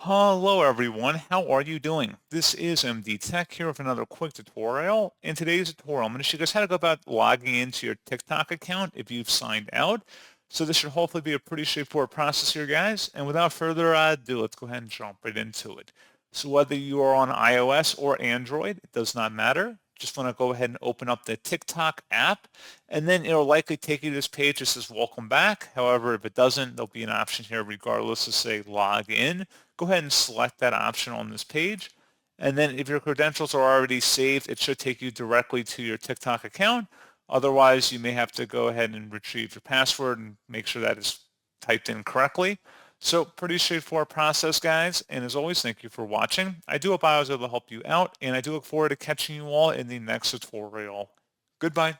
Hello everyone, how are you doing? This is MD Tech here with another quick tutorial. In today's tutorial, I'm going to show you guys how to go about logging into your TikTok account if you've signed out. So this should hopefully be a pretty straightforward process here, guys. And without further ado, let's go ahead and jump right into it. So whether you are on iOS or Android, it does not matter. Just want to go ahead and open up the TikTok app, and then it'll likely take you to this page that says welcome back. However, if it doesn't, there'll be an option here regardless to say log in. Go ahead and select that option on this page. And then if your credentials are already saved, it should take you directly to your TikTok account. Otherwise, you may have to go ahead and retrieve your password and make sure that is typed in correctly. So pretty straightforward process, guys. And as always, thank you for watching. I do hope I was able to help you out, and I do look forward to catching you all in the next tutorial. Goodbye.